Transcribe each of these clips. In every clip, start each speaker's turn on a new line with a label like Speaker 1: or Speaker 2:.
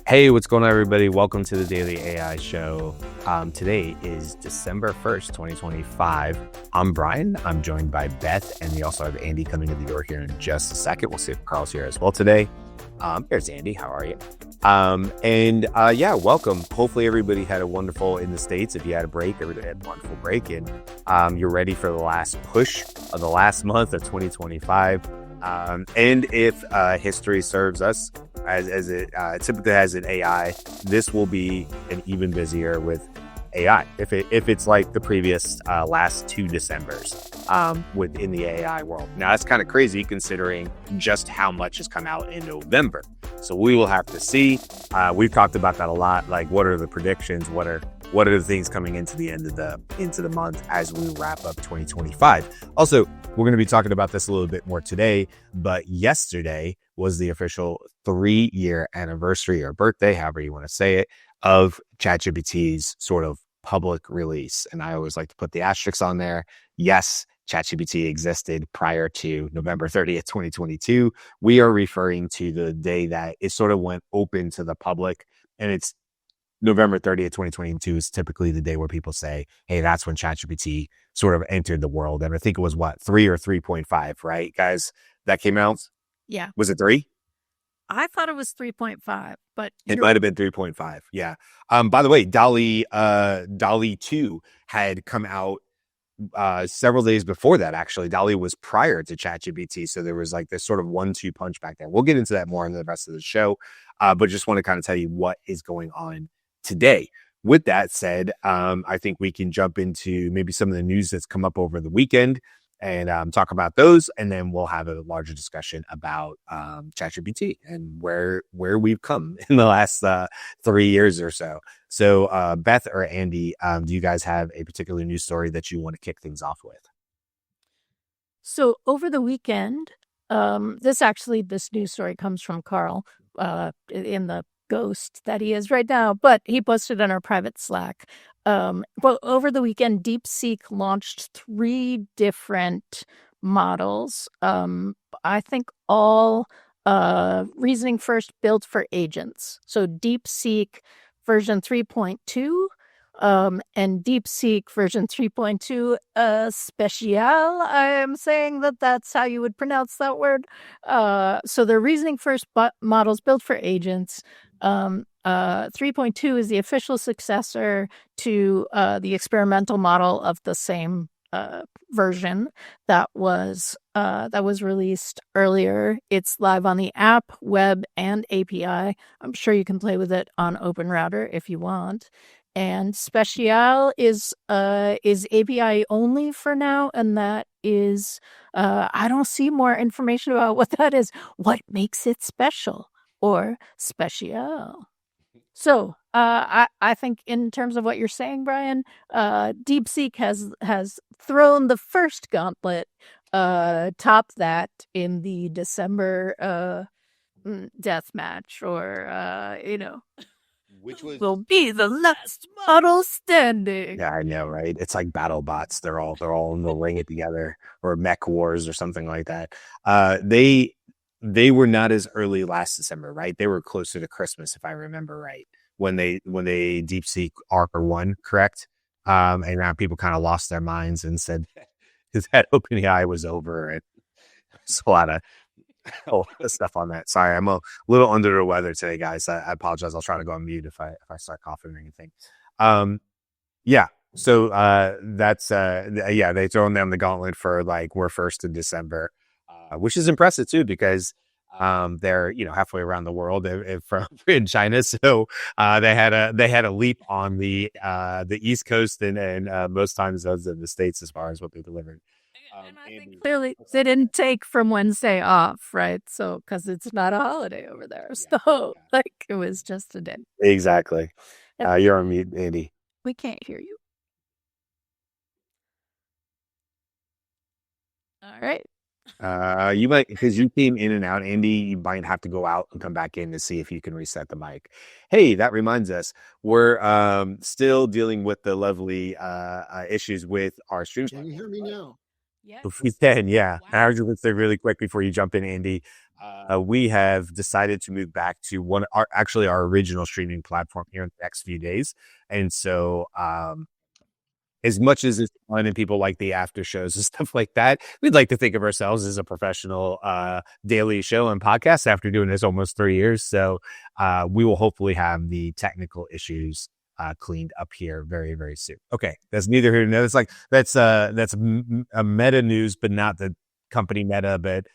Speaker 1: Hey, what's going on, everybody? Welcome to the Daily AI Show. Today is December 1st, 2025. I'm Brian. I'm joined by Beth, and we also have Andy coming to the door here in just a second. We'll see if Carl's here as well today. There's Andy. How are you? Welcome. Hopefully everybody had a wonderful in the States. If you had a break, everybody had a wonderful break, and you're ready for the last push of the last month of 2025. And if history serves us as it typically has in AI, this will be an even busier with AI. If it's like the previous last 2 Decembers within the AI world. Now that's kind of crazy considering just how much has come out in November. So we will have to see. We've talked about that a lot. Like, what are the predictions? What are the things coming into the end of the month as we wrap up 2025? Also, we're going to be talking about this a little bit more today, but yesterday was the official 3-year anniversary or birthday, however you want to say it, of ChatGPT's sort of public release. And I always like to put the asterisks on there. Yes, ChatGPT existed prior to November 30th, 2022. We are referring to the day that it sort of went open to the public, and it's November 30th, 2022 is typically the day where people say, hey, that's when ChatGPT sort of entered the world. And I think it was 3 or 3.5, right, guys? That came out?
Speaker 2: Yeah.
Speaker 1: Was it 3?
Speaker 2: I thought it was 3.5, but
Speaker 1: it might have been 3.5. Yeah. By the way, DALL-E 2 had come out several days before that. Actually, DALL-E was prior to ChatGPT, so there was like this sort of 1-2 punch back there. We'll get into that more in the rest of the show, but just want to kind of tell you what is going on today. With that said, I think we can jump into maybe some of the news that's come up over the weekend and talk about those, and then we'll have a larger discussion about ChatGPT and where we've come in the last 3 years or so. So Beth or Andy, do you guys have a particular news story that you want to kick things off with?
Speaker 2: So over the weekend, this news story comes from Carl in the ghost that he is right now, but he posted on our private Slack. Well, over the weekend, DeepSeek launched 3 different models. I think all reasoning first built for agents. So DeepSeek version 3.2 and DeepSeek version 3.2 Special. I'm saying that's how you would pronounce that word. So they're reasoning first models built for agents. 3.2 is the official successor to the experimental model of the same version that was released earlier. It's live on the app, web, and API. I'm sure you can play with it on OpenRouter if you want. And Special is API only for now, and that is I don't see more information about what that is. What makes it special or special? So I think in terms of what you're saying, Brian, DeepSeek has thrown the first gauntlet, topped that in the December death match, or
Speaker 1: Which
Speaker 2: will be the last model standing.
Speaker 1: Yeah, I know, right? It's like battle bots. They're all in the ring together, or mech wars or something like that. They were not as early last December, right? They were closer to Christmas, if I remember right, when they DeepSeek Arc 1, correct? And now people kind of lost their minds and said that OpenAI was over, and there's a lot of stuff on that. Sorry, I'm a little under the weather today, guys. I apologize. I'll try to go on mute if I start coughing or anything. So that's they thrown them the gauntlet for like we're first in December, which is impressive too, because they're halfway around the world from in China, so they had a leap on the East Coast and most times those in the States as far as what they delivered.
Speaker 2: And I think clearly they didn't take from Wednesday off, right? So because it's not a holiday over there, so like it was just a day.
Speaker 1: Exactly. You're on mute, Andy.
Speaker 2: We can't hear you. All right.
Speaker 1: You might, because you came in and out, Andy, you might have to go out and come back in to see if you can reset the mic. Hey, that reminds us, we're still dealing with the lovely issues with our stream.
Speaker 3: Can you hear me now?
Speaker 1: If we can, yeah. And I was going to say really quick before you jump in, Andy, we have decided to move back to our original streaming platform here in the next few days. And so, as much as it's fun and people like the after shows and stuff like that, we'd like to think of ourselves as a professional daily show and podcast after doing this almost 3 years. So we will hopefully have the technical issues cleaned up here very, very soon. Okay, that's neither here nor there. It's like that's a meta news, but not the company Meta, but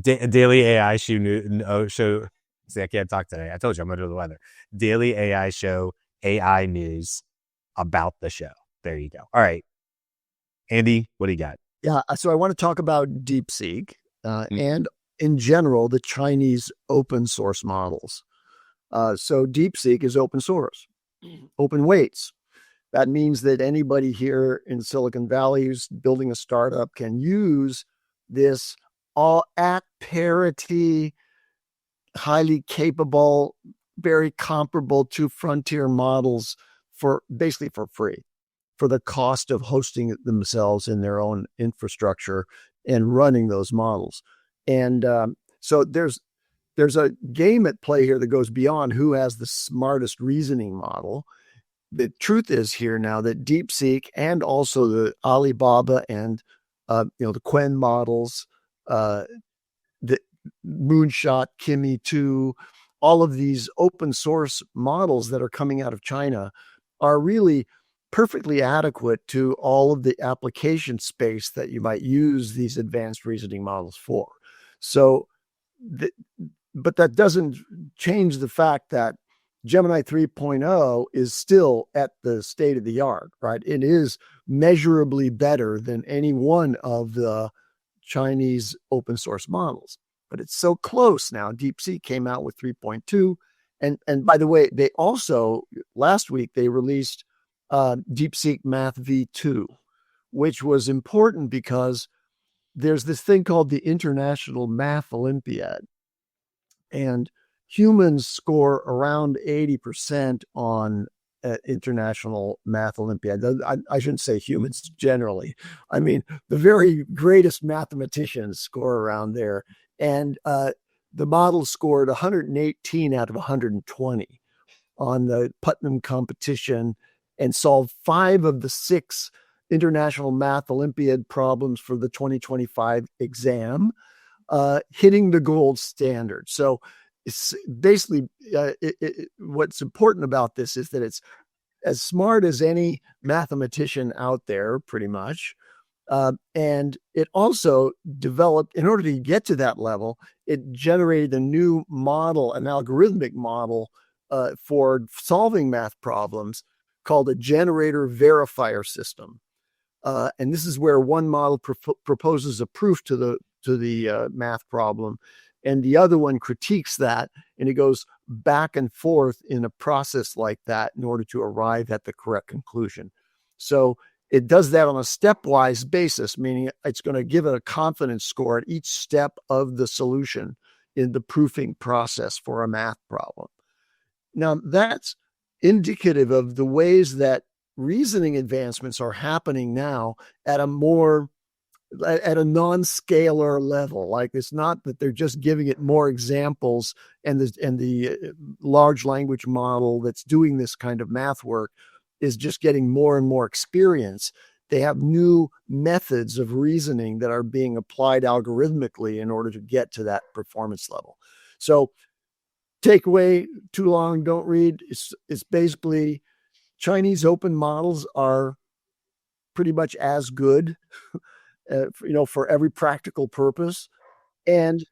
Speaker 1: daily AI show. See, I can't talk today. I told you I'm under the weather. Daily AI show, AI news about the show. There you go. All right, Andy, what do you got?
Speaker 3: Yeah, so I want to talk about DeepSeek and in general, the Chinese open source models. So DeepSeek is open source, open weights. That means that anybody here in Silicon Valley who's building a startup can use this all at parity, highly capable, very comparable to frontier models for basically for free, for the cost of hosting it themselves in their own infrastructure and running those models. And so there's a game at play here that goes beyond who has the smartest reasoning model. The truth is here now that DeepSeek and also the Alibaba and the Quen models, the Moonshot, Kimi 2, all of these open source models that are coming out of China are really perfectly adequate to all of the application space that you might use these advanced reasoning models for. So, but that doesn't change the fact that Gemini 3.0 is still at the state of the art, right? It is measurably better than any one of the Chinese open source models, but it's so close now. DeepSeek came out with 3.2. And by the way, they also, last week, they released DeepSeek Math V2, which was important because there's this thing called the International Math Olympiad. And humans score around 80% on International Math Olympiad. I shouldn't say humans generally. I mean, the very greatest mathematicians score around there. And the model scored 118 out of 120 on the Putnam competition and solved 5 of the 6 International Math Olympiad problems for the 2025 exam, hitting the gold standard. So it's basically what's important about this is that it's as smart as any mathematician out there, pretty much. And it also developed, in order to get to that level, it generated a new model, an algorithmic model for solving math problems called a generator verifier system. And this is where one model proposes a proof to the math problem, and the other one critiques that, and it goes back and forth in a process like that in order to arrive at the correct conclusion. So it does that on a stepwise basis, meaning it's going to give it a confidence score at each step of the solution in the proofing process for a math problem. Now, that's indicative of the ways that reasoning advancements are happening now at a non-scalar level. Like, it's not that they're just giving it more examples and the large language model that's doing this kind of math work is just getting more and more experience. They have new methods of reasoning that are being applied algorithmically in order to get to that performance level. So takeaway, too long, don't read. It's basically Chinese open models are pretty much as good, for every practical purpose. And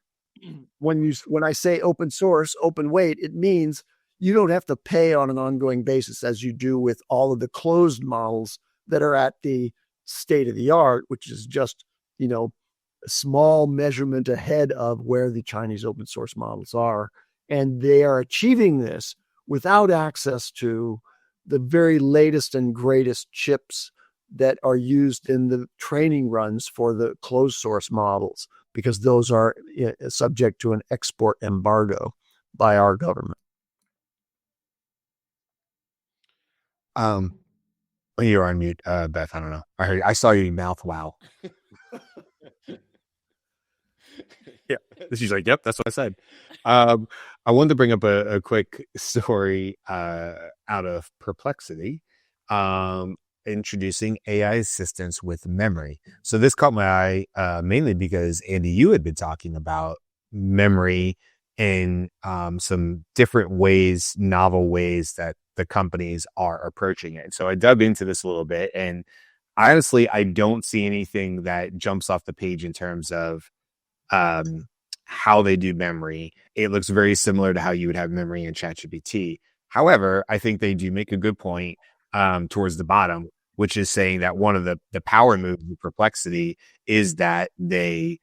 Speaker 3: when I say open source, open weight, it means you don't have to pay on an ongoing basis as you do with all of the closed models that are at the state of the art, which is just, a small measurement ahead of where the Chinese open source models are. And they are achieving this without access to the very latest and greatest chips that are used in the training runs for the closed source models, because those are subject to an export embargo by our government.
Speaker 1: You're on mute, Beth. I don't know. I saw you mouth wow. Yeah. She's like, yep, that's what I said. I wanted to bring up a quick story out of Perplexity, introducing AI assistants with memory. So this caught my eye mainly because, Andy, you had been talking about memory in some different ways, novel ways that the companies are approaching it. So I dug into this a little bit, and honestly, I don't see anything that jumps off the page in terms of how they do memory. It looks very similar to how you would have memory in ChatGPT. However, I think they do make a good point towards the bottom, which is saying that one of the power moves of Perplexity is that they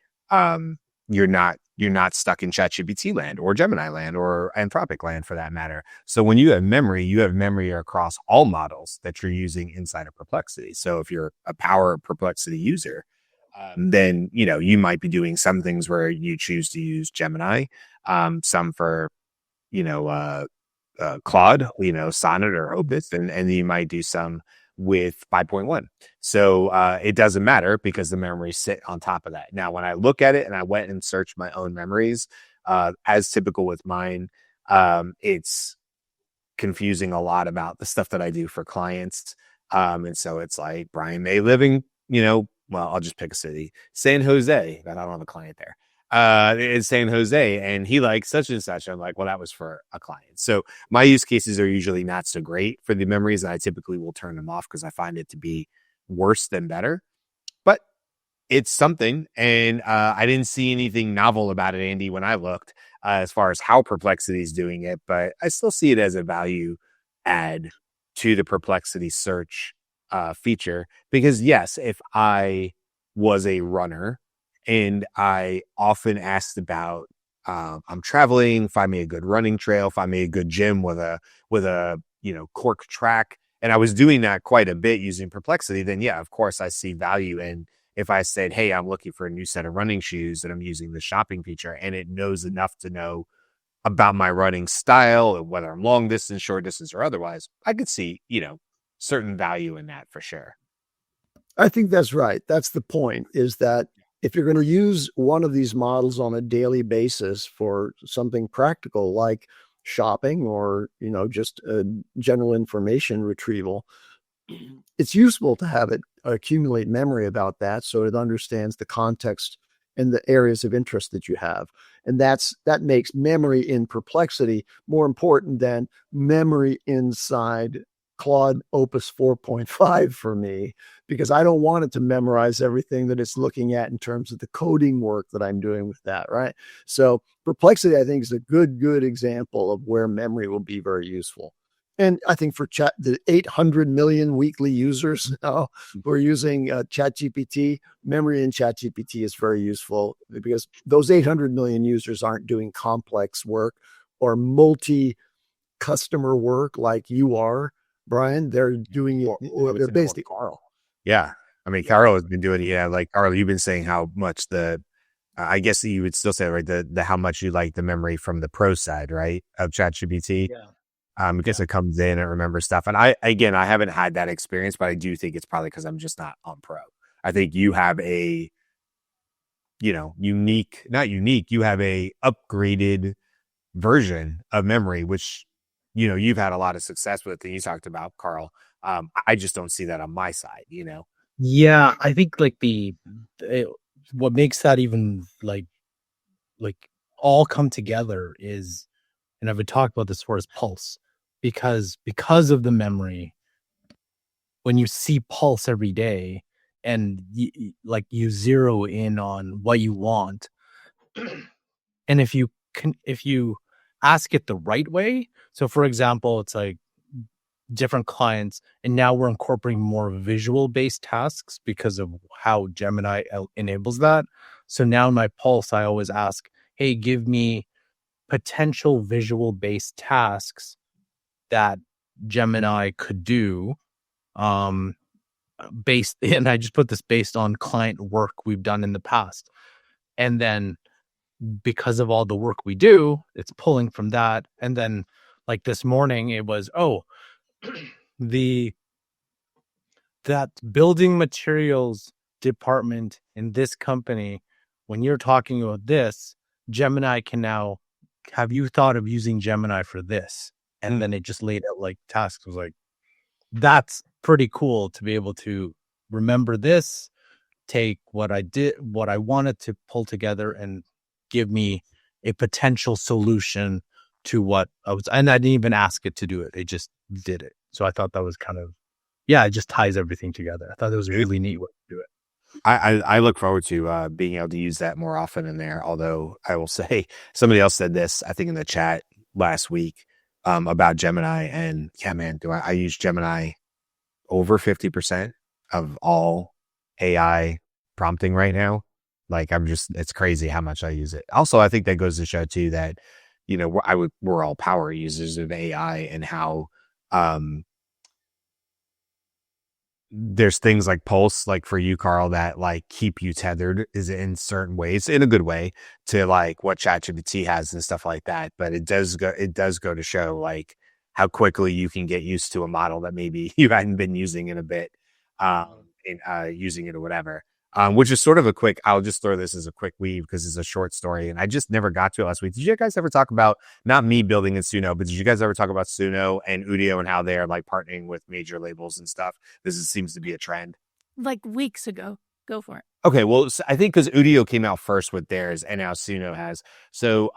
Speaker 1: you're not stuck in ChatGPT land or Gemini land or Anthropic land for that matter. So when you have memory across all models that you're using inside of Perplexity. So if you're a power Perplexity user, then you might be doing some things where you choose to use Gemini, some for Claude, Sonnet or Opus, and you might do some with 5.1. So it doesn't matter because the memories sit on top of that. Now, when I look at it and I went and searched my own memories, as typical with mine, it's confusing a lot about the stuff that I do for clients. And so it's like Brian May living, well, I'll just pick a city, San Jose, but I don't have a client there. It's San Jose, and he likes such and such. I'm like, well, that was for a client. So my use cases are usually not so great for the memories, and I typically will turn them off because I find it to be worse than better. But it's something, and I didn't see anything novel about it, Andy, when I looked as far as how Perplexity is doing it, but I still see it as a value add to the Perplexity search feature. Because yes, if I was a runner and I often asked about I'm traveling, find me a good running trail, find me a good gym with a cork track, and I was doing that quite a bit using Perplexity, then yeah, of course I see value in if I said, hey, I'm looking for a new set of running shoes and I'm using the shopping feature, and it knows enough to know about my running style and whether I'm long distance, short distance, or otherwise, I could see, certain value in that for sure.
Speaker 3: I think that's right. That's the point, is that if you're going to use one of these models on a daily basis for something practical like shopping or, just general information retrieval, it's useful to have it accumulate memory about that so it understands the context and the areas of interest that you have. And that makes memory in Perplexity more important than memory inside Claude Opus 4.5 for me, because I don't want it to memorize everything that it's looking at in terms of the coding work that I'm doing with that, right? So Perplexity, I think, is a good example of where memory will be very useful. And I think for the 800 million weekly users now who are using ChatGPT, memory in ChatGPT is very useful, because those 800 million users aren't doing complex work or multi-customer work like you are, Brian. They're doing it. They're basically
Speaker 1: Carl. Yeah. I mean, Carl has been doing it. Yeah. Like, Carl, you've been saying how much I guess you would still say, right, the how much you like the memory from the pro side, right, of ChatGPT.
Speaker 3: Yeah.
Speaker 1: I guess it comes in and remembers stuff. And I haven't had that experience, but I do think it's probably because I'm just not on pro. I think you have a, you have a upgraded version of memory, which, you've had a lot of success with, and you talked about, Carl. I just don't see that on my side,
Speaker 4: Yeah, I think what makes that even like all come together is, and I've been talking about this before, is pulse, because of the memory. When you see pulse every day and you zero in on what you want, and if you ask it the right way, so for example, it's like different clients, and now we're incorporating more visual based tasks because of how Gemini enables that. So now in my pulse, I always ask, hey, give me potential visual based tasks that Gemini could do, and I just put this based on client work we've done in the past. And then because of all the work we do, it's pulling from that. And then like this morning, it was, that building materials department in this company, when you're talking about this, Gemini can now, have you thought of using Gemini for this? And then it just laid out like tasks. I was like, that's pretty cool to be able to remember this, take what I did, what I wanted to pull together, and give me a potential solution to what I was. And I didn't even ask it to do it. It just did it. So I thought that was kind of, it just ties everything together. I thought it was a really neat way to do it.
Speaker 1: I look forward to being able to use that more often in there. Although I will say, somebody else said this, I think in the chat last week, about Gemini, and yeah, man, I use Gemini over 50% of all AI prompting right now. Like it's crazy how much I use it. Also, I think that goes to show too that, we're all power users of AI, and how, there's things like Pulse, like for you, Carl, that like keep you tethered is in certain ways, in a good way, to like what ChatGPT has and stuff like that. But it does go to show like how quickly you can get used to a model that maybe you hadn't been using in a bit, using it or whatever. Which is sort of I'll just throw this as a quick weave because it's a short story and I just never got to it last week. Did you guys ever talk about, not me building in Suno, but did you guys ever talk about Suno and Udio and how they're like partnering with major labels and stuff? Seems to be a trend.
Speaker 2: Like weeks ago. Go for it.
Speaker 1: Okay, well, I think because Udio came out first with theirs and now Suno has. So,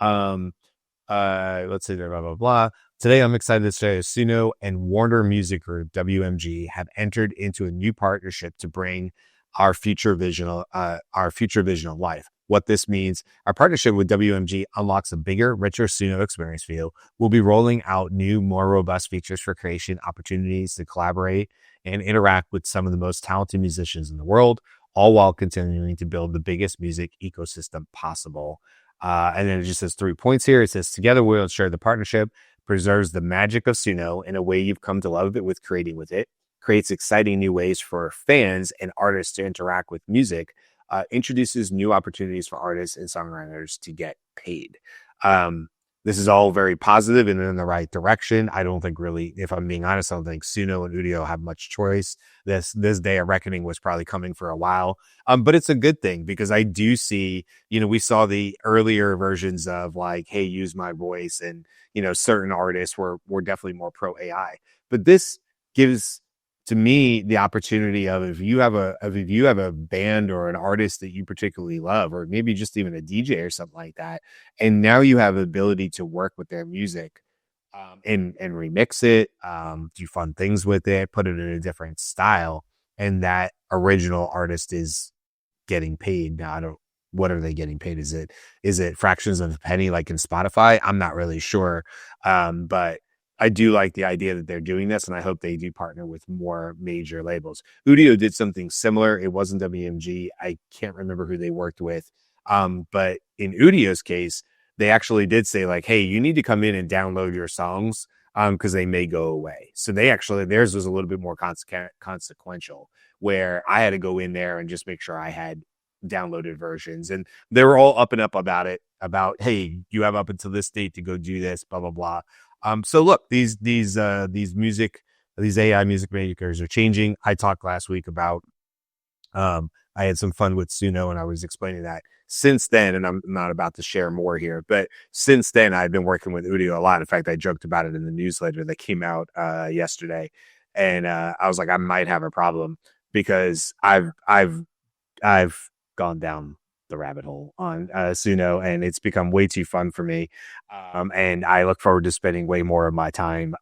Speaker 1: let's see, blah, blah, blah. Today, I'm excited to say Suno and Warner Music Group, WMG, have entered into a new partnership to bring our future vision of life. What this means, our partnership with WMG unlocks a bigger, richer Suno experience feel. We'll be rolling out new, more robust features for creation, opportunities to collaborate and interact with some of the most talented musicians in the world, all while continuing to build the biggest music ecosystem possible. And then it just says 3 points here. It says, together we'll ensure the partnership preserves the magic of Suno in a way you've come to love it with creating with it, creates exciting new ways for fans and artists to interact with music, introduces new opportunities for artists and songwriters to get paid. This is all very positive and in the right direction. I don't think really, if I'm being honest, I don't think Suno and Udio have much choice. This day of reckoning was probably coming for a while. But it's a good thing because I do see, we saw the earlier versions of like, hey, use my voice, and, certain artists were definitely more pro AI. But this gives, to me, the opportunity of if you have a band or an artist that you particularly love, or maybe just even a DJ or something like that, and now you have the ability to work with their music, and remix it, do fun things with it, put it in a different style, and that original artist is getting paid. Now, what are they getting paid? Is it fractions of a penny like in Spotify? I'm not really sure, but I do like the idea that they're doing this, and I hope they do partner with more major labels. Udio did something similar. It wasn't WMG. I can't remember who they worked with. But in Udio's case, they actually did say like, hey, you need to come in and download your songs because they may go away. So theirs was a little bit more consequential, where I had to go in there and just make sure I had downloaded versions, and they were all up and up about it, about, hey, you have up until this date to go do this, blah, blah, blah. So look, these AI music makers are changing. I talked last week about, I had some fun with Suno and I was explaining that since then, and I'm not about to share more here, but since then I've been working with Udio a lot. In fact, I joked about it in the newsletter that came out, yesterday. And, I was like, I might have a problem because I've gone down the rabbit hole on Suno, and it's become way too fun for me. And I look forward to spending way more of my time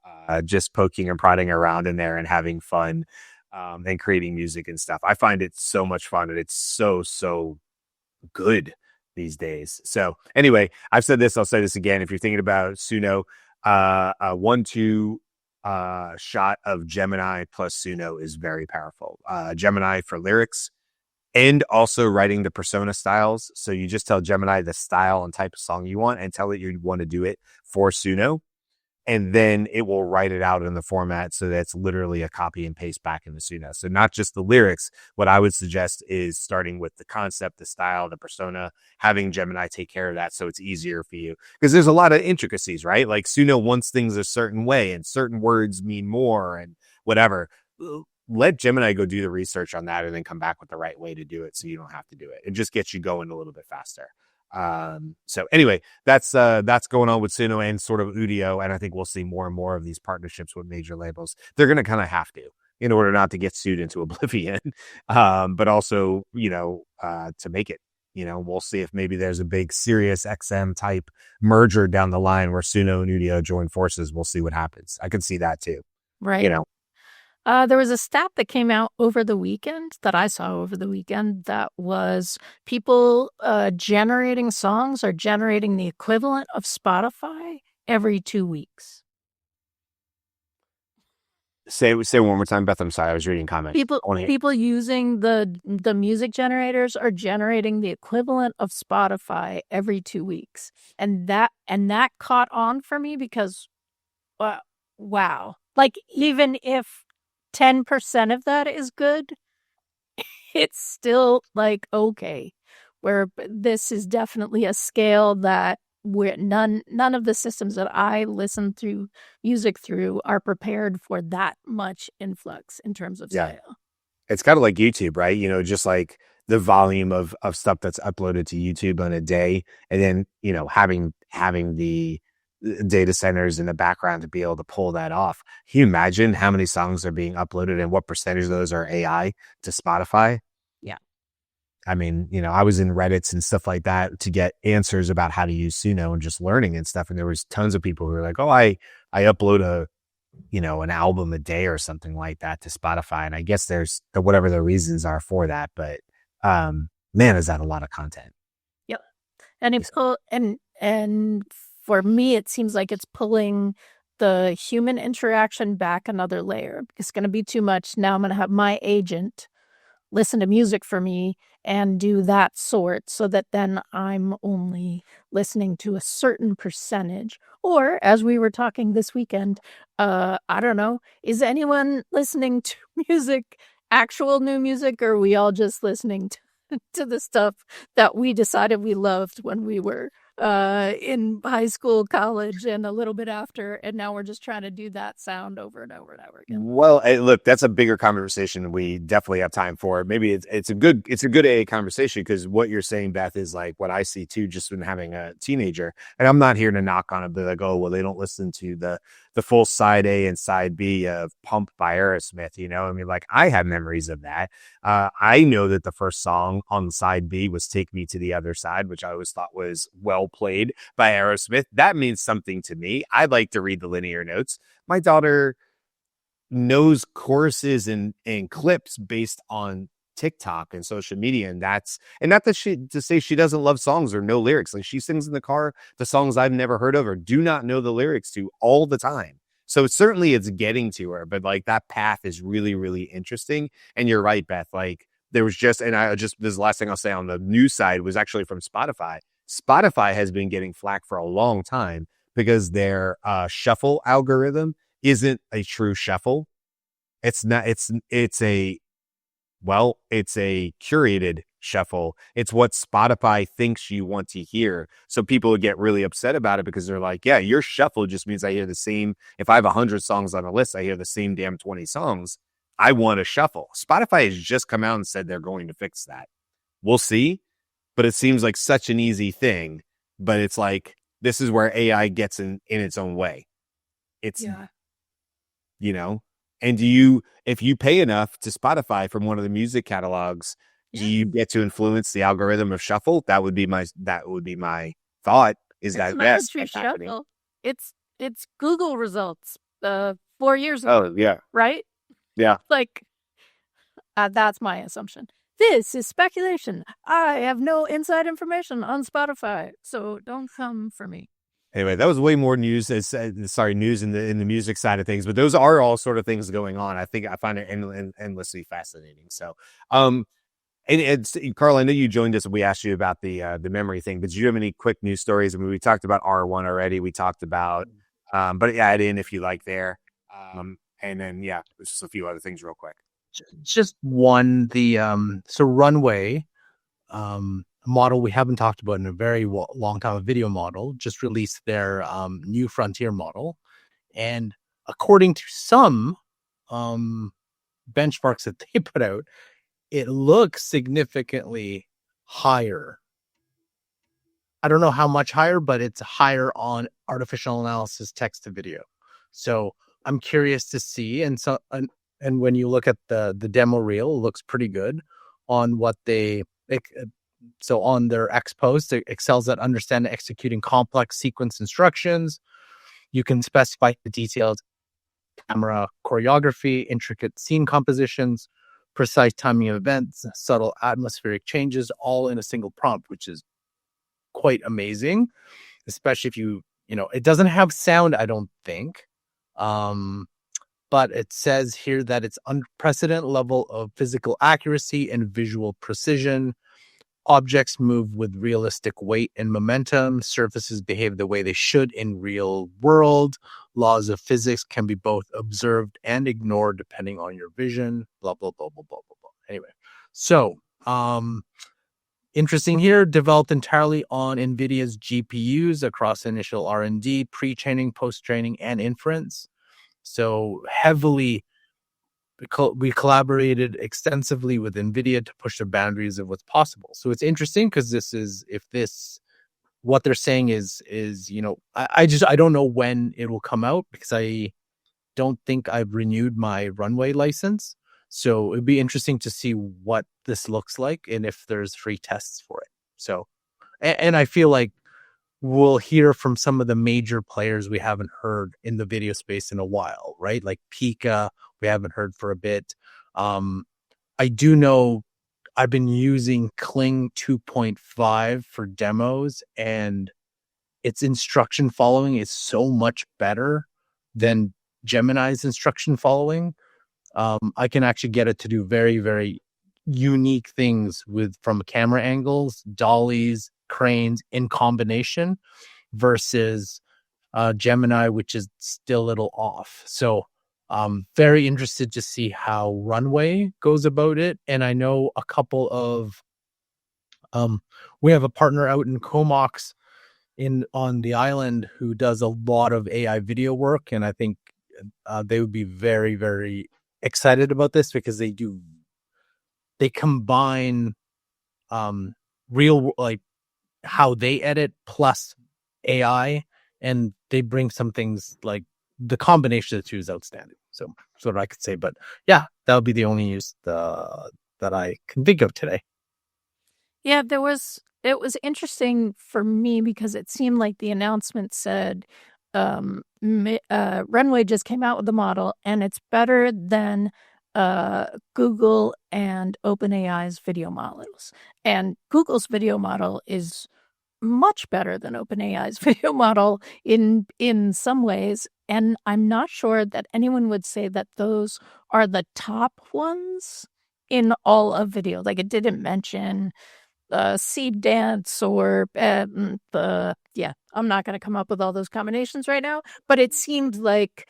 Speaker 1: just poking and prodding around in there and having fun, and creating music and stuff. I find it so much fun, and it's so good these days. So anyway, I've said this, I'll say this again. If you're thinking about Suno, a 1-2 shot of Gemini plus Suno is very powerful. Gemini for lyrics, and also writing the persona styles. So you just tell Gemini the style and type of song you want and tell it you want to do it for Suno. And then it will write it out in the format so that's literally a copy and paste back into Suno. So not just the lyrics. What I would suggest is starting with the concept, the style, the persona, having Gemini take care of that so it's easier for you. Because there's a lot of intricacies, right? Like Suno wants things a certain way and certain words mean more and whatever. Let Gemini go do the research on that and then come back with the right way to do it so you don't have to do it. It just gets you going a little bit faster. So anyway, that's going on with Suno and sort of Udio, and I think we'll see more and more of these partnerships with major labels. They're going to kind of have to, in order not to get sued into oblivion, but also, to make it. We'll see if maybe there's a big Sirius XM type merger down the line where Suno and Udio join forces. We'll see what happens. I can see that too.
Speaker 2: Right. There was a stat that came out over the weekend that I saw over the weekend that was people generating songs are generating the equivalent of Spotify every 2 weeks.
Speaker 1: Say one more time, Beth. I'm sorry, I was reading comments.
Speaker 2: People using the music generators are generating the equivalent of Spotify every 2 weeks, and that caught on for me because, wow, like even if 10% of that is good, it's still like okay. Where this is definitely a scale that where none of the systems that I listen to music through are prepared for that much influx in terms of scale.
Speaker 1: It's kind of like YouTube, right? Just like the volume of stuff that's uploaded to YouTube on a day, and then having the data centers in the background to be able to pull that off. Can you imagine how many songs are being uploaded and what percentage of those are AI to Spotify?
Speaker 2: Yeah.
Speaker 1: I mean, I was in Reddits and stuff like that to get answers about how to use Suno and just learning and stuff. And there was tons of people who were like, oh, I upload an album a day or something like that to Spotify. And I guess there's whatever the reasons are for that. But man, is that a lot of content.
Speaker 2: Yep. And it's cool. And for me, it seems like it's pulling the human interaction back another layer. It's going to be too much. Now I'm going to have my agent listen to music for me and do that sort so that then I'm only listening to a certain percentage. Or as we were talking this weekend, I don't know, is anyone listening to music, actual new music, or are we all just listening to the stuff that we decided we loved when we were in high school, college, and a little bit after, and now we're just trying to do that sound over and over and over again?
Speaker 1: Well, look, that's a bigger conversation we definitely have time for. Maybe it's a good AA conversation, because what you're saying, Beth, is like what I see too, just when having a teenager. And I'm not here to knock on it, but like, oh, well, they don't listen to the full side A and side B of Pump by Aerosmith. I mean, like, I have memories of that. I know that the first song on side B was Take Me to the Other Side, which I always thought was well played by Aerosmith. That means something to me. I like to read the linear notes. My daughter knows choruses and clips based on TikTok and social media, and not to say she doesn't love songs or no lyrics. Like, she sings in the car the songs I've never heard of or do not know the lyrics to all the time. So certainly it's getting to her, but like that path is really, really interesting. And you're right, Beth. Like, there was this is the last thing I'll say on the news side was actually from Spotify. Spotify has been getting flack for a long time because their shuffle algorithm isn't a true shuffle. It's not. It's a curated shuffle. It's what Spotify thinks you want to hear. So people would get really upset about it because they're like, yeah, your shuffle just means I hear the same. If I have 100 songs on a list, I hear the same damn 20 songs. I want a shuffle. Spotify has just come out and said they're going to fix that. We'll see. But it seems like such an easy thing. But it's like, this is where AI gets in its own way. It's, and if you pay enough to Spotify from one of the music catalogs, do you get to influence the algorithm of shuffle? That would be my thought. Is that yes?
Speaker 2: Shuffle. It's Google results 4 years ago.
Speaker 1: Oh yeah.
Speaker 2: Right?
Speaker 1: Yeah.
Speaker 2: Like, that's my assumption. This is speculation. I have no inside information on Spotify, so don't come for me.
Speaker 1: Anyway, that was way more news. News in the music side of things, but those are all sort of things going on. I think I find it endlessly fascinating. So, and Carl, I know you joined us and we asked you about the memory thing, but do you have any quick news stories? I mean, we talked about R1 already. We talked about, but add in if you like there. And then, just a few other things real quick.
Speaker 4: Just one, so Runway, model we haven't talked about in a very long time, a video model, just released their new frontier model. And according to some benchmarks that they put out, it looks significantly higher I don't know how much higher, but it's higher on artificial analysis text to video. So I'm curious to see. And when you look at the demo reel, it looks pretty good on what so on their X post, it excels at understanding executing complex sequence instructions. You can specify the details, camera choreography, intricate scene compositions, precise timing of events, subtle atmospheric changes, all in a single prompt, which is quite amazing, especially if it doesn't have sound, I don't think. But it says here that it's unprecedented level of physical accuracy and visual precision. Objects move with realistic weight and momentum. Surfaces behave the way they should in real world. Laws of physics can be both observed and ignored depending on your vision. Blah, blah, blah, blah, blah, blah, blah. Anyway, so interesting here, developed entirely on Nvidia's GPUs across initial R&D, pre-training, post-training, and inference. So heavily, we collaborated extensively with Nvidia to push the boundaries of what's possible. So it's interesting because what they're saying is I don't know when it will come out because I don't think I've renewed my Runway license. So it'd be interesting to see what this looks like and if there's free tests for it. So, and I feel like we'll hear from some of the major players we haven't heard in the video space in a while, right? Like Pika, we haven't heard for a bit. I do know I've been using Kling 2.5 for demos, and its instruction following is so much better than Gemini's instruction following. I can actually get it to do very, very unique things from camera angles, dollies, cranes in combination versus Gemini, which is still a little off. So very interested to see how Runway goes about it. And I know a couple of we have a partner out in Comox on the island who does a lot of AI video work, and I think they would be very, very excited about this because they combine real, like, how they edit plus AI, and they bring some things like the combination of the two is outstanding. So that's what I could say. But yeah, that would be the only use that I can think of today.
Speaker 2: Yeah, it was interesting for me because it seemed like the announcement said Runway just came out with the model and it's better than Google and OpenAI's video models. And Google's video model is much better than OpenAI's video model in some ways. And I'm not sure that anyone would say that those are the top ones in all of video. Like, it didn't mention Seedance or I'm not going to come up with all those combinations right now, but it seemed like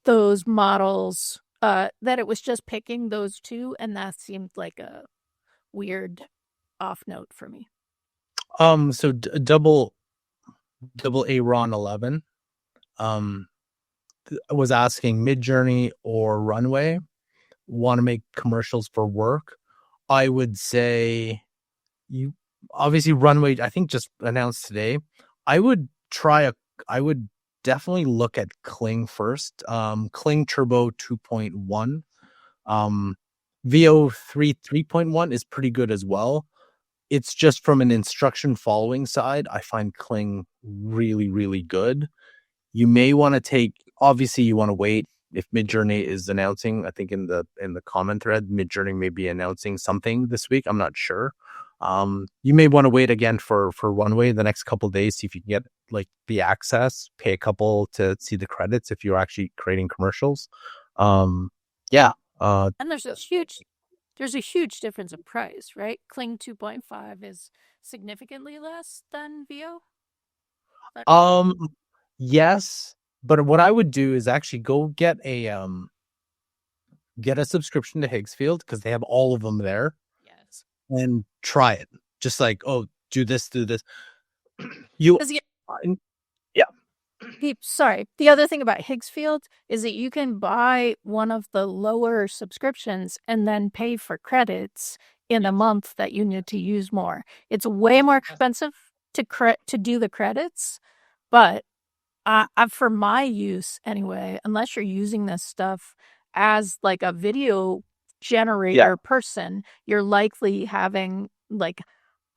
Speaker 2: those models, that it was just picking those two, and that seemed like a weird off note for me.
Speaker 4: So double A Ron 11 was asking Midjourney or Runway want to make commercials for work. I would say you obviously Runway, I think, just announced today. I would definitely look at Kling first. Kling Turbo 2.1. VO 3.1 is pretty good as well. It's just from an instruction following side, I find Kling really, really good. You may want to obviously you want to wait if Midjourney is announcing. I think in the comment thread, Midjourney may be announcing something this week. I'm not sure. You may want to wait again for Runway the next couple of days, see if you can get like the access, pay a couple to see the credits if you're actually creating commercials. And
Speaker 2: there's a huge difference in price, right? Kling 2.5 is significantly less than VO.
Speaker 4: Yes, but what I would do is actually go get a subscription to Higgsfield because they have all of them there.
Speaker 2: Yes,
Speaker 4: and try it. Just like, do this.
Speaker 2: Sorry. The other thing about Higgsfield is that you can buy one of the lower subscriptions and then pay for credits in a month that you need to use more. It's way more expensive to do the credits, but for my use anyway, unless you're using this stuff as like a video generator person, you're likely having like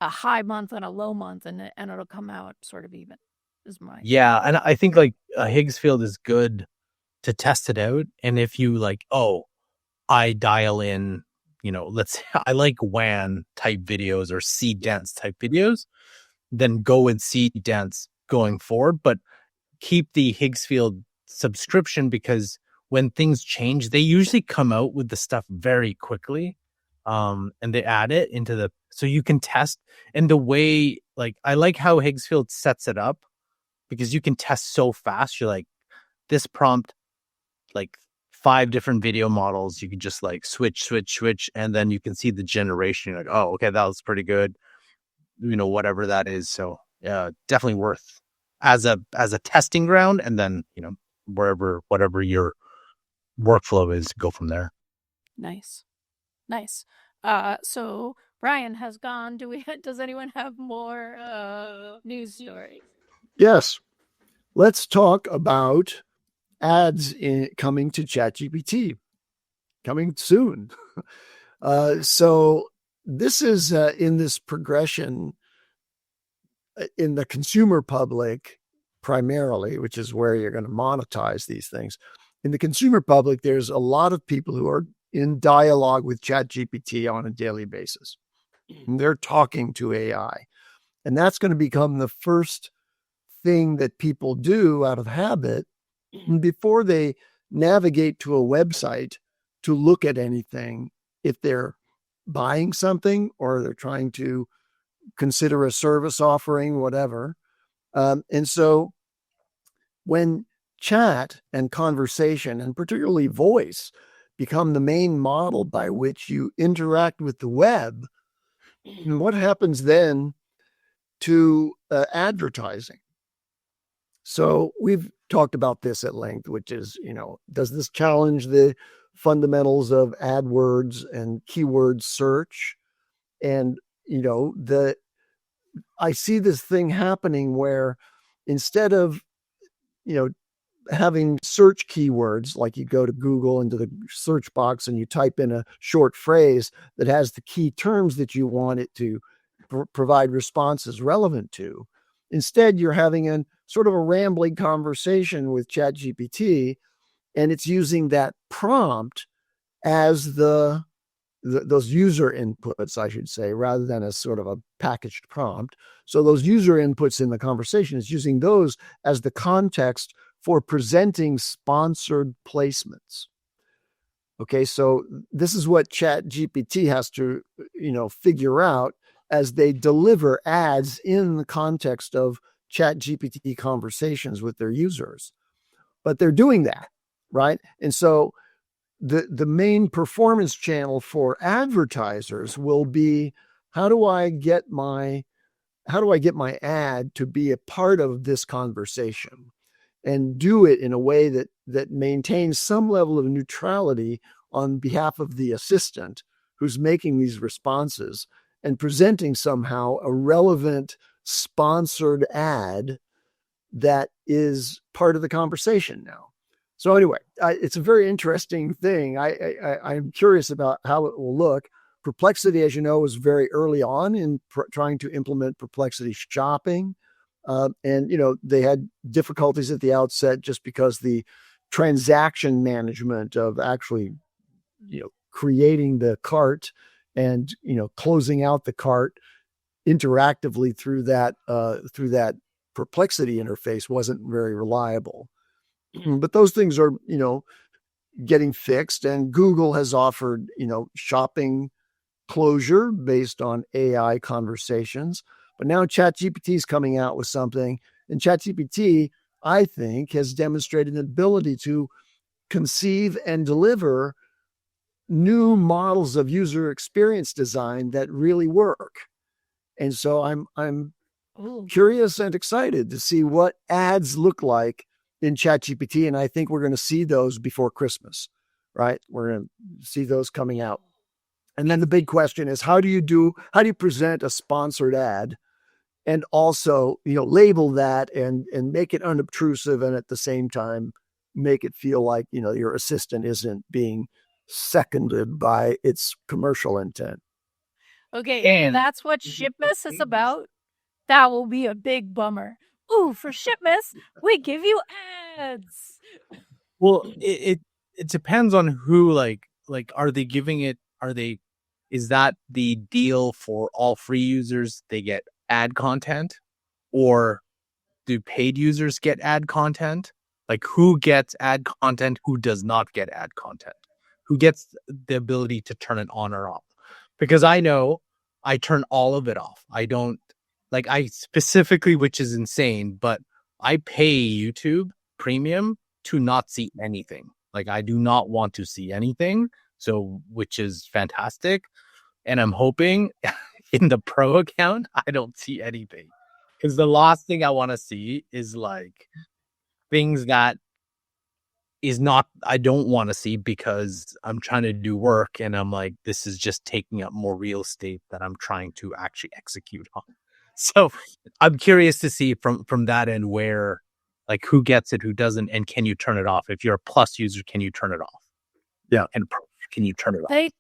Speaker 2: a high month and a low month, and it'll come out sort of even. Is my
Speaker 4: and I think like Higgsfield is good to test it out. And if you like, I dial in, let's say I like WAN type videos or Seedance type videos, then go with Seedance going forward, but keep the Higgsfield subscription, because when things change, they usually come out with the stuff very quickly. And they add it into so you can test. And the way, like, I like how Higgsfield sets it up, because you can test so fast. You're like, this prompt, like 5 different video models, you can just like switch, and then you can see the generation. You're like, oh, okay, that was pretty good, whatever that is. So yeah, definitely worth as a testing ground, and then whatever your workflow is, go from there.
Speaker 2: Nice. So Brian has gone. Does anyone have more news stories?
Speaker 3: Yes. Let's talk about ads coming to ChatGPT, coming soon. So this is in this progression in the consumer public primarily, which is where you're going to monetize these things. In the consumer public, there's a lot of people who are in dialogue with ChatGPT on a daily basis. And they're talking to AI. And that's going to become the first thing that people do out of habit before they navigate to a website to look at anything, if they're buying something or they're trying to consider a service offering, whatever. And so when chat and conversation, and particularly voice, become the main model by which you interact with the web, what happens then to advertising? So we've talked about this at length, which is, does this challenge the fundamentals of AdWords and keyword search? And, I see this thing happening where instead of, having search keywords, like you go to Google into the search box and you type in a short phrase that has the key terms that you want it to provide responses relevant to. Instead, you're having a sort of a rambling conversation with ChatGPT, and it's using that prompt as those user inputs, I should say, rather than as sort of a packaged prompt. So those user inputs in the conversation is using those as the context for presenting sponsored placements. Okay, so this is what ChatGPT has to, figure out as they deliver ads in the context of ChatGPT conversations with their users. But they're doing that, right? And so the main performance channel for advertisers will be, how do I get my ad to be a part of this conversation and do it in a way that maintains some level of neutrality on behalf of the assistant who's making these responses, and presenting somehow a relevant sponsored ad that is part of the conversation now. So anyway, it's a very interesting thing. I'm curious about how it will look. Perplexity, as you know, was very early on in trying to implement Perplexity shopping. And, they had difficulties at the outset just because the transaction management of actually, creating the cart and, closing out the cart interactively through that Perplexity interface wasn't very reliable. But those things are, getting fixed, and Google has offered, shopping closure based on AI conversations. But now ChatGPT is coming out with something, and ChatGPT, I think, has demonstrated an ability to conceive and deliver new models of user experience design that really work. And so I'm curious and excited to see what ads look like in ChatGPT, and I think we're going to see those before Christmas, right? We're going to see those coming out. And then the big question is, how do you present a sponsored ad and also, label that and make it unobtrusive, and at the same time, make it feel like, your assistant isn't being seconded by its commercial intent.
Speaker 2: Okay, if that's what Shipmas is about, that will be a big bummer. Ooh, for Shipmas, we give you ads.
Speaker 4: Well, it depends on who, like, are they giving it, is that the deal for all free users? They get ad content, or do paid users get ad content? Like, who gets ad content? Who does not get ad content? Who gets the ability to turn it on or off? Because I know I turn all of it off. I don't, like, I specifically, which is insane, but I pay YouTube Premium to not see anything. Like, I do not want to see anything. So, which is fantastic. And I'm hoping in the Pro account, I don't see anything. Because the last thing I want to see is like things that I don't want to see, because I'm trying to do work and I'm like, this is just taking up more real estate that I'm trying to actually execute on. So I'm curious to see from that end where, like, who gets it, who doesn't, and can you turn it off? If you're a Plus user, can you turn it off?
Speaker 3: Yeah.
Speaker 4: And Pro, can you turn it off?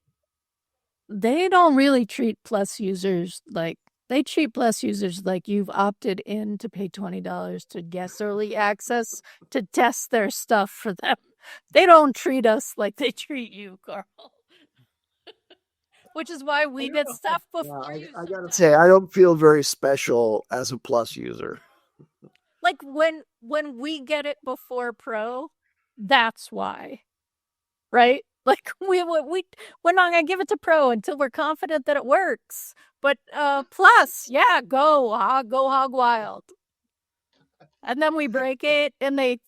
Speaker 2: They don't really treat Plus users like, they treat Plus users like you've opted in to pay $20 to guest early access to test their stuff for them. They don't treat us like they treat you, Carl. Which is why we get stuff before you.
Speaker 3: I gotta say, I don't feel very special as a Plus user.
Speaker 2: Like, when we get it before Pro, that's why, right? Like, we're not gonna give it to Pro until we're confident that it works. But Plus, yeah, go hog wild. And then we break it, and they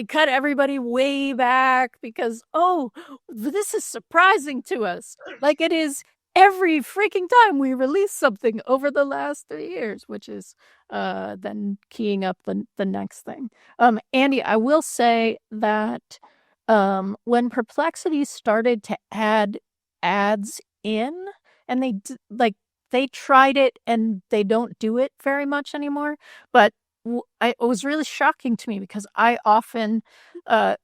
Speaker 2: cut everybody way back because, this is surprising to us. Like it is every freaking time we release something over the last 3 years, which is then keying up the next thing. Andy, I will say that when Perplexity started to add ads in, and they tried it and they don't do it very much anymore, but it was really shocking to me because I often, I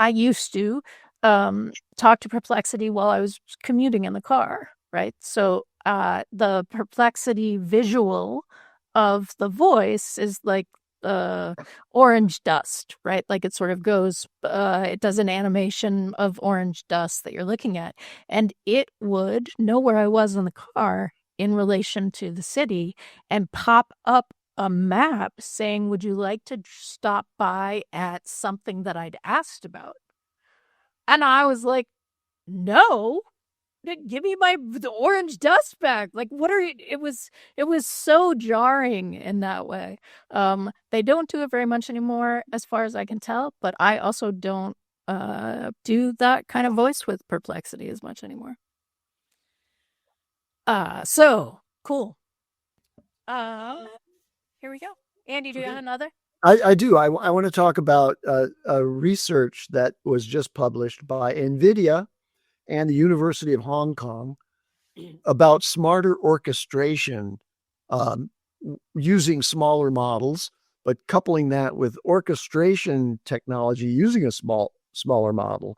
Speaker 2: used to talk to Perplexity while I was commuting in the car, right? So the Perplexity visual of the voice is like orange dust, right? Like it sort of goes, it does an animation of orange dust that you're looking at, and it would know where I was in the car in relation to the city and pop up a map saying, would you like to stop by at something that I'd asked about? And I was like, no, give me the orange dust back. Like, what are you? It was so jarring in that way. They don't do it very much anymore as far as I can tell, but I also don't do that kind of voice with Perplexity as much anymore. So cool. Here we go. Andy, do you have another?
Speaker 3: I do. I want to talk about a research that was just published by Nvidia and the University of Hong Kong about smarter orchestration using smaller models, but coupling that with orchestration technology using a smaller model,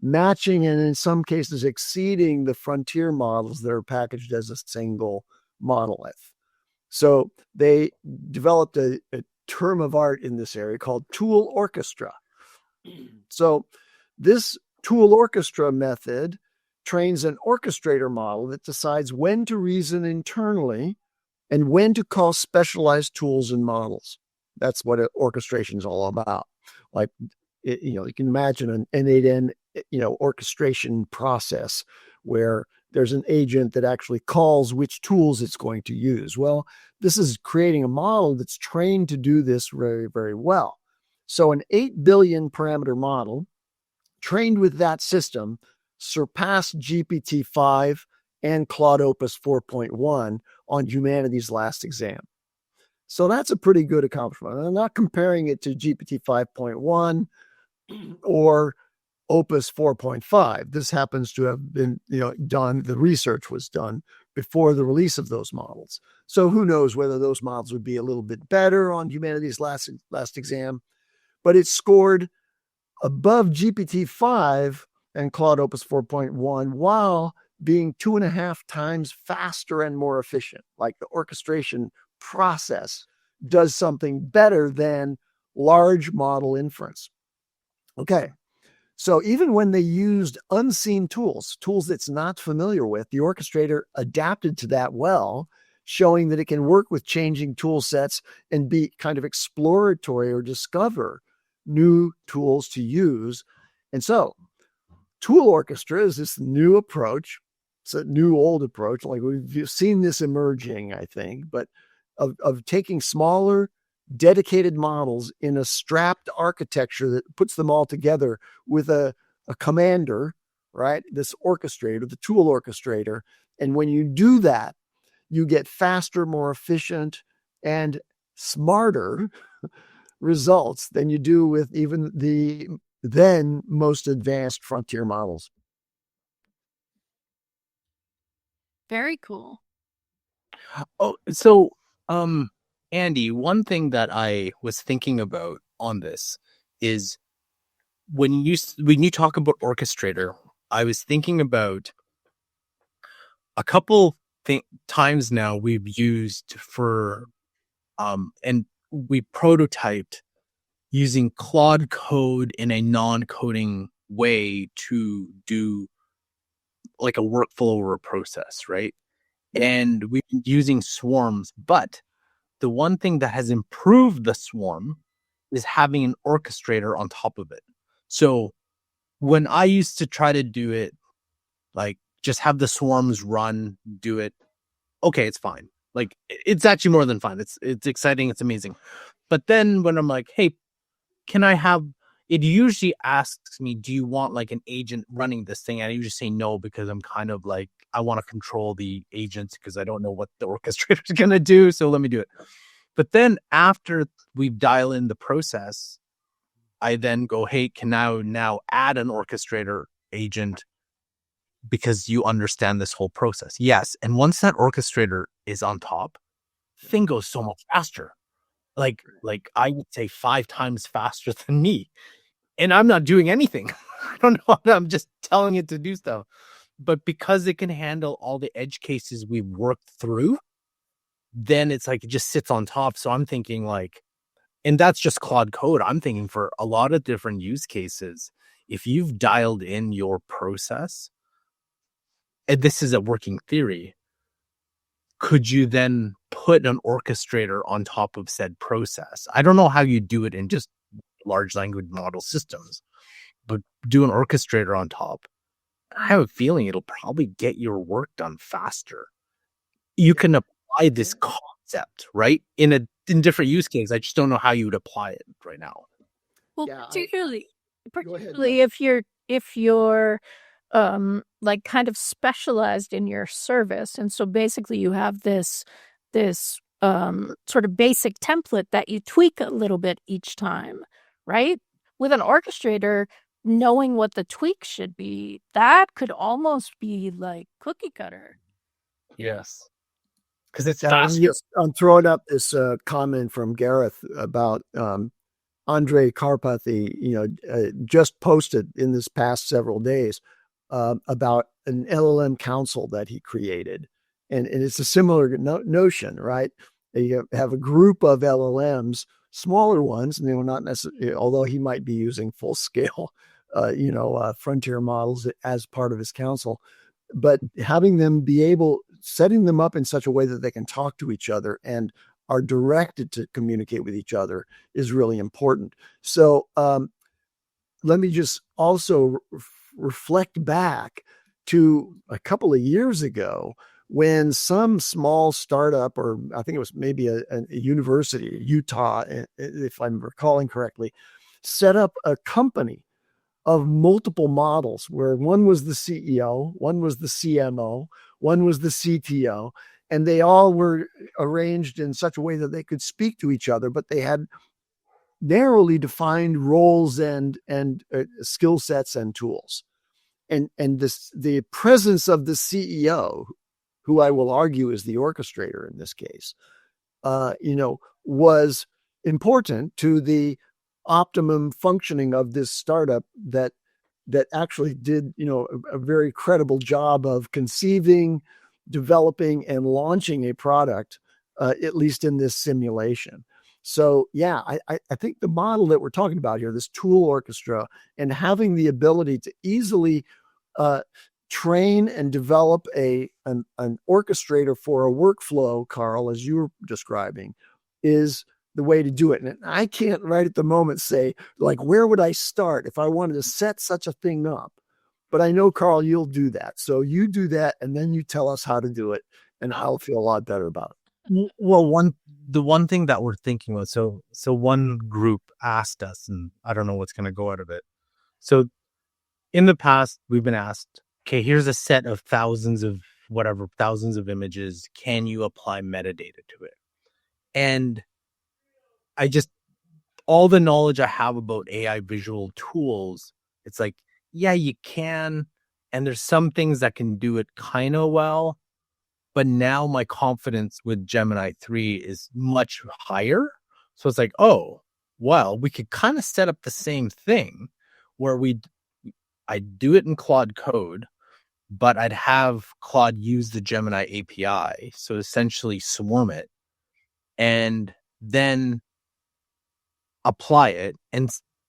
Speaker 3: matching and in some cases exceeding the frontier models that are packaged as a single monolith. So they developed a term of art in this area called tool orchestra. So this tool orchestra method trains an orchestrator model that decides when to reason internally and when to call specialized tools and models. That's what orchestration is all about. Like, you can imagine an N8N, orchestration process where there's an agent that actually calls which tools it's going to use. Well, this is creating a model that's trained to do this very, very well. So an 8 billion parameter model trained with that system surpassed GPT-5 and Claude Opus 4.1 on humanity's last exam. So that's a pretty good accomplishment. I'm not comparing it to GPT 5.1 or Opus 4.5. This happens to have been, done. The research was done before the release of those models. So who knows whether those models would be a little bit better on humanity's last exam, but it scored above GPT-5 and Claude Opus 4.1 while being 2.5 times faster and more efficient. Like the orchestration process does something better than large model inference. Okay. So even when they used unseen tools it's not familiar with, the orchestrator adapted to that well, showing that it can work with changing tool sets and be kind of exploratory or discover new tools to use. And so tool orchestra is this new approach. It's a new old approach. Like we've seen this emerging, I think, but of taking smaller dedicated models in a strapped architecture that puts them all together with a commander, right? This orchestrator, the tool orchestrator. And when you do that, you get faster, more efficient, and smarter results than you do with even the then most advanced frontier models.
Speaker 2: Very cool.
Speaker 4: Oh, so Andy, one thing that I was thinking about on this is when you talk about orchestrator, I was thinking about a couple times now we've used for and we prototyped using Claude code in a non-coding way to do like a workflow or a process, right? And we've been using swarms, but the one thing that has improved the swarm is having an orchestrator on top of it. So when I used to try to do it, like just have the swarms run, do it, okay, it's fine. Like it's actually more than fine. It's exciting. It's amazing. But then when I'm like, hey, can I have, it usually asks me, do you want like an agent running this thing? And I usually say no, because I'm kind of like, I want to control the agents because I don't know what the orchestrator is going to do. So let me do it. But then after we dial in the process, I then go, hey, can I now add an orchestrator agent because you understand this whole process? Yes. And once that orchestrator is on top, thing goes so much faster. Like I would say 5 times faster than me. And I'm not doing anything. I don't know. I'm just telling it to do stuff. But because it can handle all the edge cases we've worked through, then it's like it just sits on top. So I'm thinking like, and that's just Claude code. I'm thinking for a lot of different use cases, if you've dialed in your process, and this is a working theory, could you then put an orchestrator on top of said process? I don't know how you do it in just large language model systems, but do an orchestrator on top. I have a feeling it'll probably get your work done faster. You can apply this concept, right? In different use cases. I just don't know how you would apply it right now.
Speaker 2: Well,
Speaker 3: Yeah,
Speaker 2: particularly
Speaker 3: Go ahead,
Speaker 2: if you're like kind of specialized in your service, and so basically you have this sort of basic template that you tweak a little bit each time, right? With an orchestrator, knowing what the tweak should be, that could almost be like cookie cutter.
Speaker 4: Yes. Because it's
Speaker 3: I'm
Speaker 4: faster.
Speaker 3: I'm throwing up this comment from Gareth about Andrei Karpathy, just posted in this past several days about an LLM council that he created. And it's a similar notion, right? You have a group of LLMs, smaller ones, and they will not necessarily, although he might be using full scale, frontier models as part of his council, but having them setting them up in such a way that they can talk to each other and are directed to communicate with each other is really important. So let me just also reflect back to a couple of years ago when some small startup, or I think it was maybe a university, Utah, if I'm recalling correctly, set up a company of multiple models where one was the CEO, one was the CMO, one was the CTO, and they all were arranged in such a way that they could speak to each other, but they had narrowly defined roles and skill sets and tools. And the presence of the CEO, who I will argue is the orchestrator in this case, was important to the optimum functioning of this startup that actually did, a very credible job of conceiving, developing, and launching a product, at least in this simulation. So yeah, I think the model that we're talking about here, this tool orchestra, and having the ability to easily train and develop an orchestrator for a workflow, Carl, as you were describing, is the way to do it. And I can't right at the moment say, like, where would I start if I wanted to set such a thing up? But I know, Carl, you'll do that. So you do that, and then you tell us how to do it, and I'll feel a lot better about it.
Speaker 4: Well, the one thing that we're thinking about, so one group asked us, and I don't know what's going to go out of it. So in the past, we've been asked, okay, here's a set of thousands of images. Can you apply metadata to it? And all the knowledge I have about AI visual tools, it's like, yeah, you can. And there's some things that can do it kind of well. But now my confidence with Gemini 3 is much higher. So it's like, oh, well, we could kind of set up the same thing where I'd do it in Claude Code, but I'd have Claude use the Gemini API. So essentially swarm it and then apply it.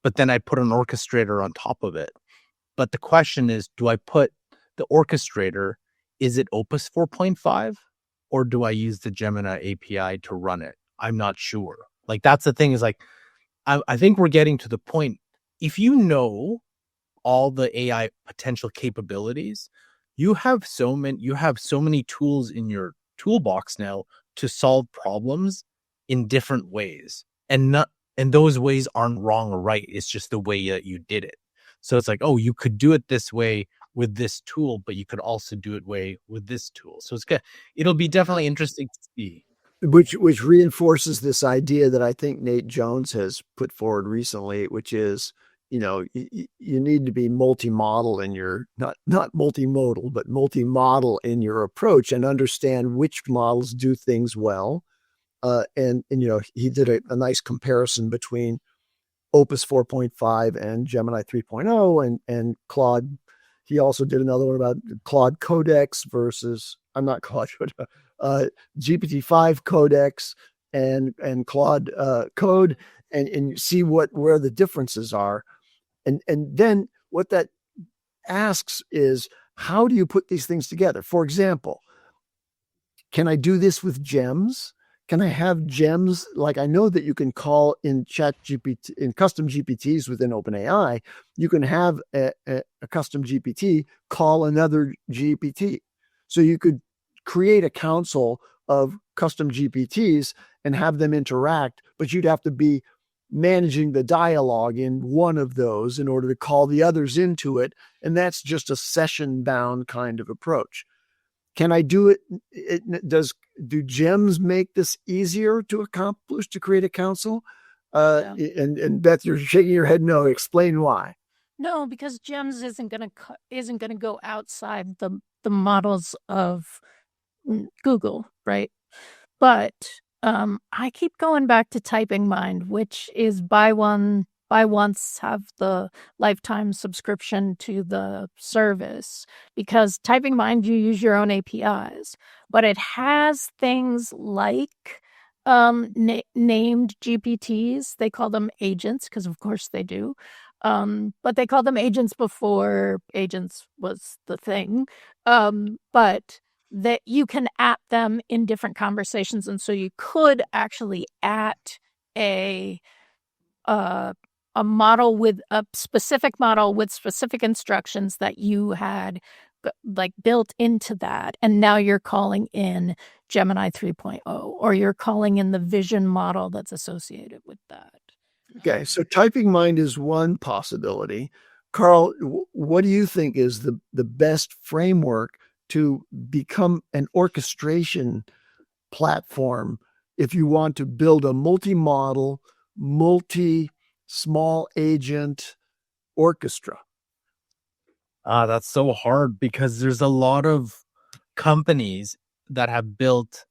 Speaker 4: But then I put an orchestrator on top of it. But the question is, do I put the orchestrator, is it Opus 4.5 or do I use the Gemini API to run it? I'm not sure. Like, that's the thing, is like, I think we're getting to the point. If you know all the AI potential capabilities, you have so many tools in your toolbox now to solve problems in different ways. And those ways aren't wrong or right. It's just the way that you did it. So it's like, oh, you could do it this way with this tool, but you could also do it with this tool. So it's good. It'll be definitely interesting to see.
Speaker 3: Which reinforces this idea that I think Nate Jones has put forward recently, which is, you need to be multi-model in your, not multimodal, but multi-model in your approach, and understand which models do things well. And he did a nice comparison between Opus 4.5 and Gemini 3.0 and Claude. He also did another one about Claude Codex versus, I'm not Claude, GPT-5 Codex and Claude Code, and you see where the differences are. And then what that asks is, how do you put these things together? For example, can I do this with gems? Can I have gems? Like, I know that you can call in ChatGPT, in custom GPTs within OpenAI, you can have a custom GPT call another GPT. So you could create a council of custom GPTs and have them interact, but you'd have to be managing the dialogue in one of those in order to call the others into it. And that's just a session bound kind of approach. Can I do it? Do gems make this easier to accomplish, to create a council? And Beth, you're shaking your head no. Explain why.
Speaker 2: No, because gems isn't going to go outside the models of Google, right? But I keep going back to Typing Mind, which is buy once, have the lifetime subscription to the service, because Typing Mind, you use your own APIs, but it has things like named GPTs. They call them agents because of course they do. But they called them agents before agents was the thing. But that you can at them in different conversations. And so you could actually at a model with a specific model with specific instructions that you had like built into that. And now you're calling in Gemini 3.0, or you're calling in the vision model that's associated with that.
Speaker 3: Okay. So Typing Mind is one possibility. Carl, what do you think is the best framework to become an orchestration platform if you want to build a multi-model, multi-small agent orchestra?
Speaker 4: That's so hard because there's a lot of companies that have built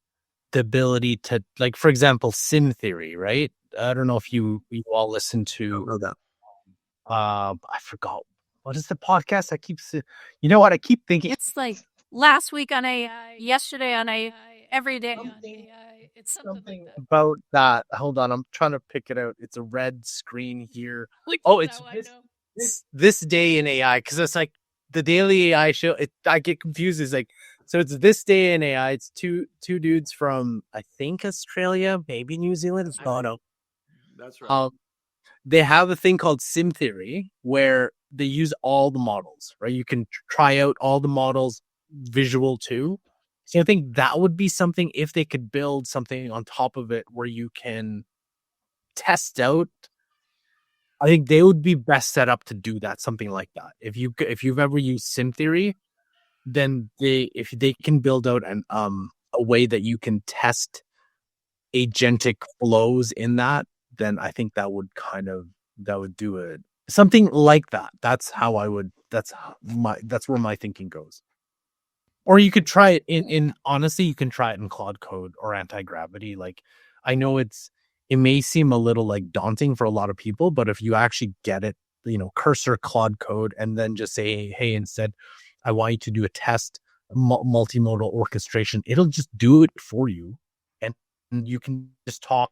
Speaker 4: the ability to, like, for example, sim theory, right? I don't know if you all listen
Speaker 3: I don't
Speaker 4: to
Speaker 3: know that.
Speaker 4: I forgot, what is the podcast? You know what? I keep thinking
Speaker 2: It's like last week on AI, yesterday on AI, every day on AI. It's something like that.
Speaker 4: about that. Hold on, I'm trying to pick it out. It's a red screen here.
Speaker 2: Like,
Speaker 4: Oh,
Speaker 2: that's
Speaker 4: it's
Speaker 2: how I know.
Speaker 4: this day in AI, because it's like the daily AI show. I get confused. It's like, so it's this day in AI. It's two dudes from, I think, Australia, maybe New Zealand. It's no.
Speaker 3: That's right.
Speaker 4: They have a thing called sim theory where they use all the models, right? You can try out all the models, visual too. So I think that would be something, if they could build something on top of it where you can test out. I think they would be best set up to do that, something like that. If you've ever used sim theory, then if they can build out a way that you can test agentic flows in that, then I think that would do it. Something like that. That's where my thinking goes. Or you could try it in honestly, you can try it in Claude Code or anti-gravity. Like, I know it may seem a little like daunting for a lot of people, but if you actually get it, cursor Claude Code and then just say, hey, instead, I want you to do a test multimodal orchestration, it'll just do it for you. And you can just talk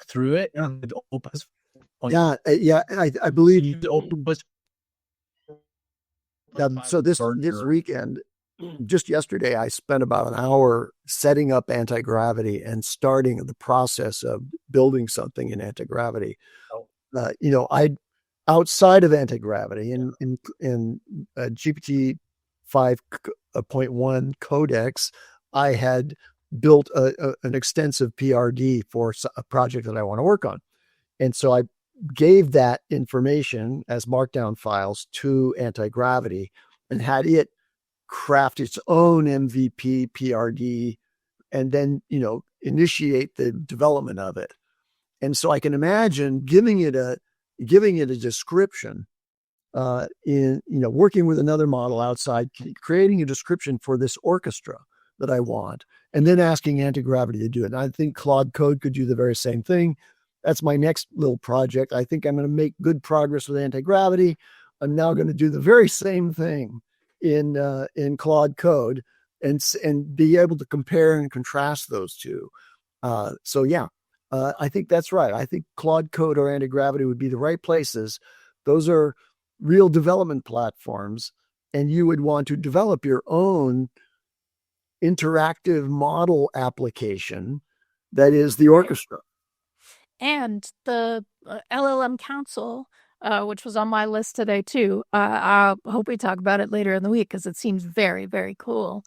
Speaker 4: through it. With Opus.
Speaker 3: Yeah. I believe.
Speaker 4: Opus.
Speaker 3: So this weekend, just yesterday, I spent about an hour setting up anti-gravity and starting the process of building something in anti-gravity. I outside of anti-gravity in GPT 5.1 codex, I had built an extensive PRD for a project that I want to work on. And so I gave that information as markdown files to anti-gravity and had it craft its own MVP PRD and then, initiate the development of it. And so I can imagine giving it a description in, working with another model outside, creating a description for this orchestra that I want, and then asking anti-gravity to do it. And I think Claude Code could do the very same thing. That's my next little project. I think I'm going to make good progress with anti-gravity. I'm now going to do the very same thing in Claude Code and be able to compare and contrast those two. I think that's right. I think Claude Code or anti-gravity would be the right places. Those are real development platforms, and you would want to develop your own interactive model application that is the orchestra.
Speaker 2: And the LLM Council, which was on my list today too. I hope we talk about it later in the week because it seems very, very cool.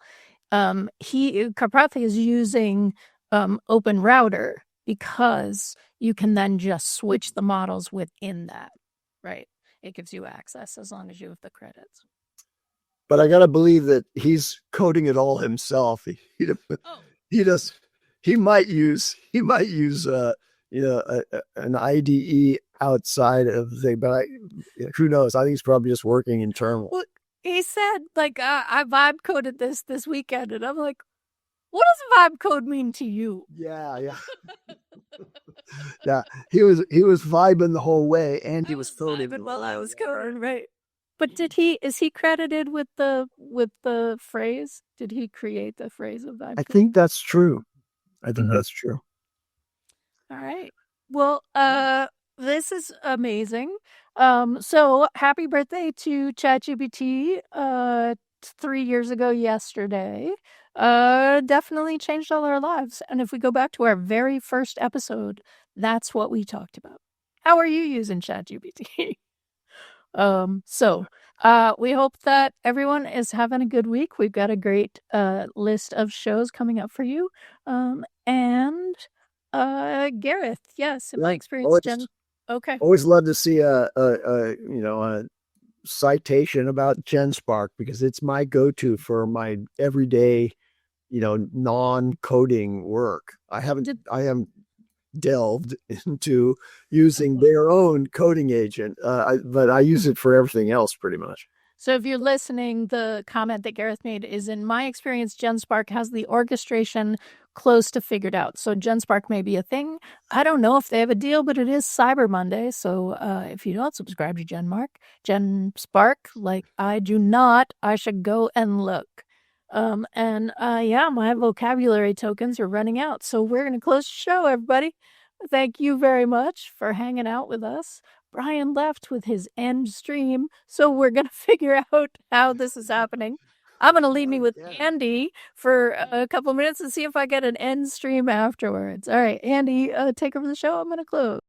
Speaker 2: Karpathy is using Open Router because you can then just switch the models within that, right? It gives you access as long as you have the credits.
Speaker 3: But I got to believe that he's coding it all himself. He might use an IDE outside of but who knows? I think he's probably just working internal.
Speaker 2: Well, he said, I vibe coded this weekend, and I'm like, what does vibe code mean to you?
Speaker 3: Yeah. Yeah, he was vibing the whole way, and he was coding
Speaker 2: while I was coding, right? But is he credited with the phrase? Did he create the phrase of vibe?
Speaker 3: I think that's true. That's true.
Speaker 2: All right. Well, this is amazing. So happy birthday to ChatGPT 3 years ago yesterday. Definitely changed all our lives. And if we go back to our very first episode, that's what we talked about. How are you using ChatGPT? We hope that everyone is having a good week. We've got a great list of shows coming up for you. And Gareth, yes, in my experience, Jen. Okay.
Speaker 3: Always love to see a citation about GenSpark because it's my go-to for my everyday, non-coding work. I haven't delved into using their own coding agent, but I use it for everything else pretty much.
Speaker 2: So if you're listening, the comment that Gareth made is, in my experience, GenSpark has the orchestration close to figured out. So GenSpark may be a thing. I don't know if they have a deal, but it is Cyber Monday. So if you don't subscribe to GenSpark, like I do not, I should go and look. My vocabulary tokens are running out. So we're going to close the show, everybody. Thank you very much for hanging out with us. Brian left with his end stream, so we're going to figure out how this is happening. I'm going to leave me with Andy for a couple minutes and see if I get an end stream afterwards. All right, Andy, take over the show. I'm going to close.